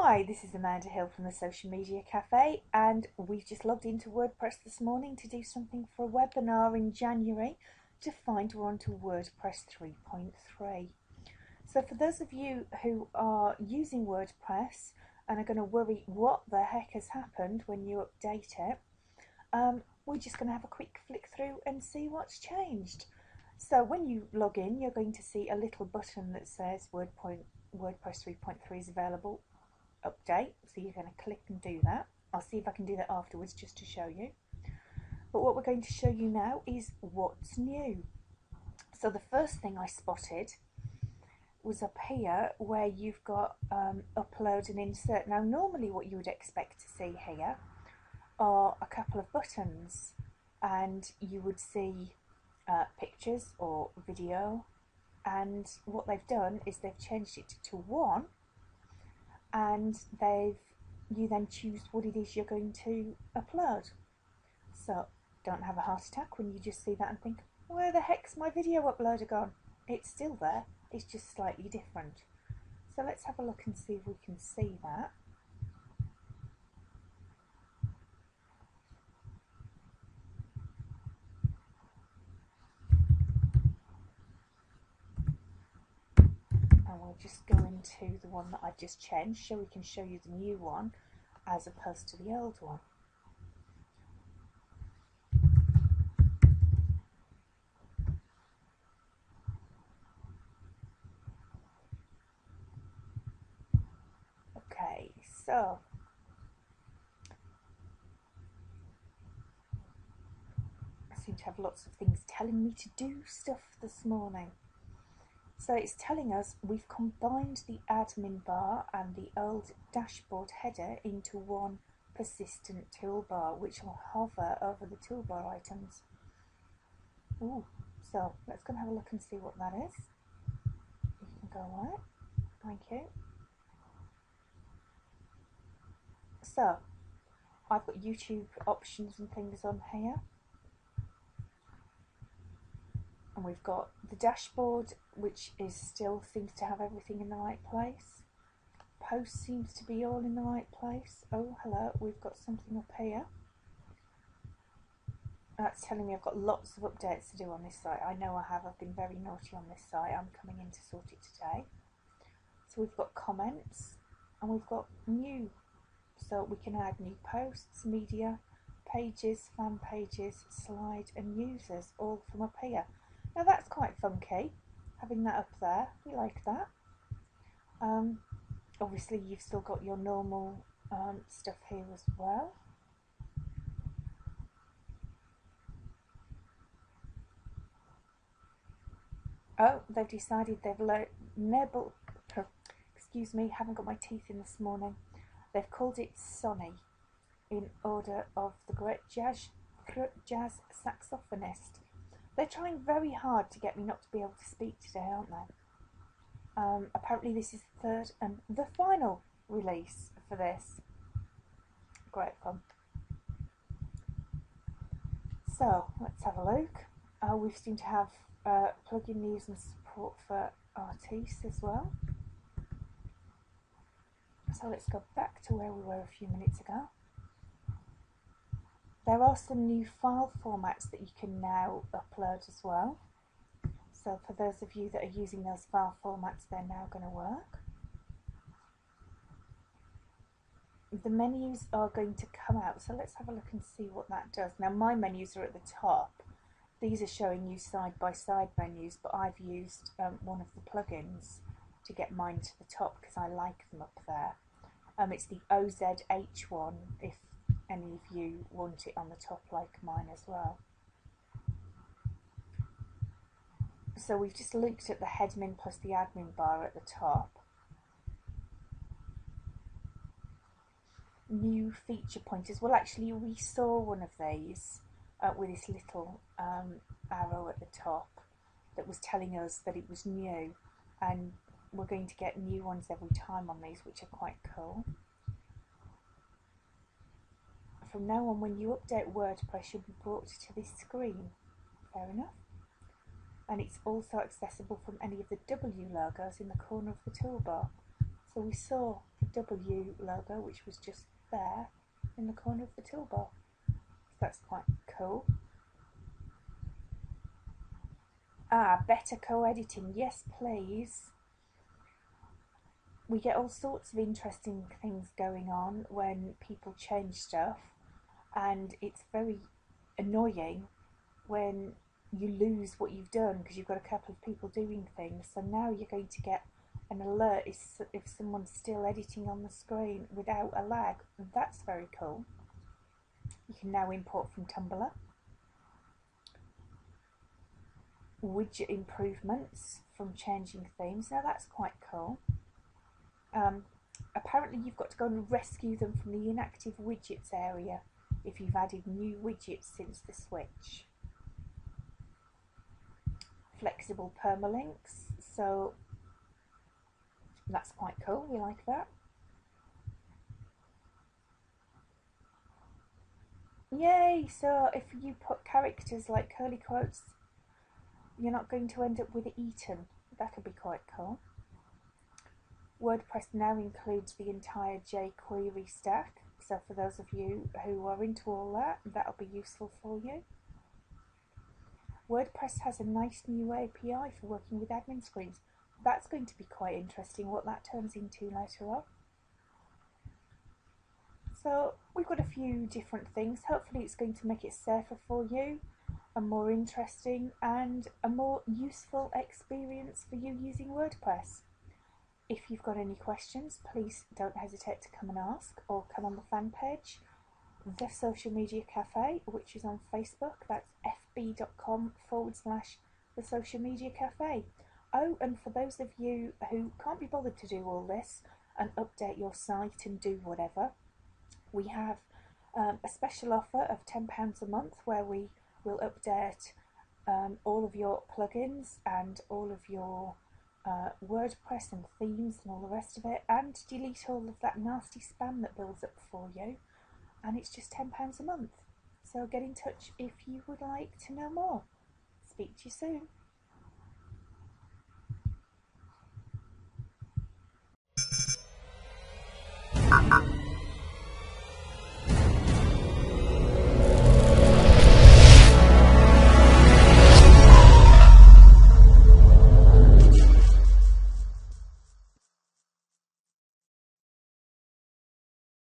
Hi, this is Amanda Hill from the Social Media Cafe, and we've just logged into WordPress this morning to do something for a webinar in January to find we're onto WordPress 3.3. So for those of you who are using WordPress and are going to worry what the heck has happened when you update it, we're just going to have a quick flick through and see what's changed. So when you log in, you're going to see a little button that says WordPress 3.3 is available. Update, so you're going to click and do that. I'll see if I can do that afterwards just to show you. But what we're going to show you now is what's new. So the first thing I spotted was up here where you've got upload and insert. Now normally what you would expect to see here are a couple of buttons, and you would see pictures or video, and what they've done is they've changed it to one, and you then choose what it is you're going to upload. So don't have a heart attack when you just see that and think, where the heck's my video uploader gone? It's still there, it's just slightly different. So let's have a look and see if we can see that. And we'll just go into the one that I just changed so we can show you the new one as opposed to the old one. Okay, so I seem to have lots of things telling me to do stuff this morning. So it's telling us we've combined the admin bar and the old dashboard header into one persistent toolbar, which will hover over the toolbar items. Ooh, so let's go and have a look and see what that is. You can go away. Thank you. So I've got YouTube options and things on here. And we've got the dashboard, which is still seems to have everything in the right place. Post seems to be all in the right place. Oh, hello, we've got something up here. That's telling me I've got lots of updates to do on this site. I know I have. I've been very naughty on this site. I'm coming in to sort it today. So we've got comments, and we've got new. So we can add new posts, media, pages, fan pages, slide, and users, all from up here. Now that's quite funky, having that up there. We like that. Obviously you've still got your normal stuff here as well. Oh, they've decided they've excuse me, haven't got my teeth in this morning. They've called it Sonny in order of the great jazz saxophonist. They're trying very hard to get me not to be able to speak today, aren't they? Apparently this is the third and the final release for this. Great fun. So let's have a look. We seem to have plugin news and support for artists as well. So let's go back to where we were a few minutes ago. There are some new file formats that you can now upload as well. So for those of you that are using those file formats, they're now going to work. The menus are going to come out, so let's have a look and see what that does. Now my menus are at the top. These are showing you side-by-side menus, but I've used one of the plugins to get mine to the top because I like them up there. It's the OZH one, if any of you want it on the top like mine as well. So we've just looked at the headmin plus the admin bar at the top. New feature pointers. Well, actually we saw one of these with this little arrow at the top that was telling us that it was new, and we're going to get new ones every time on these, which are quite cool. From now on, when you update WordPress, you'll be brought to this screen. Fair enough. And it's also accessible from any of the W logos in the corner of the toolbar. So we saw the W logo, which was just there in the corner of the toolbar. So that's quite cool. Better co-editing. Yes, please. We get all sorts of interesting things going on when people change stuff, and it's very annoying when you lose what you've done because you've got a couple of people doing things. So now you're going to get an alert if someone's still editing on the screen without a lag. That's very cool. You can now import from Tumblr. Widget improvements from changing themes. Now that's quite cool. Apparently you've got to go and rescue them from the inactive widgets area if you've added new widgets since the switch. Flexible permalinks, so that's quite cool, we like that. Yay! So if you put characters like curly quotes, you're not going to end up with eaten. That could be quite cool. WordPress now includes the entire jQuery stack, so for those of you who are into all that, that'll be useful for you. WordPress has a nice new API for working with admin screens. That's going to be quite interesting what that turns into later on. So we've got a few different things. Hopefully it's going to make it safer for you, a more interesting and a more useful experience for you using WordPress. If you've got any questions, please don't hesitate to come and ask, or come on the fan page, The Social Media Cafe, which is on Facebook. That's fb.com/The Social Media Cafe. Oh, and for those of you who can't be bothered to do all this and update your site and do whatever, we have a special offer of £10 a month where we will update all of your plugins and all of your WordPress and themes and all the rest of it, and delete all of that nasty spam that builds up for you, and it's just £10 a month. So get in touch if you would like to know more. Speak to you soon.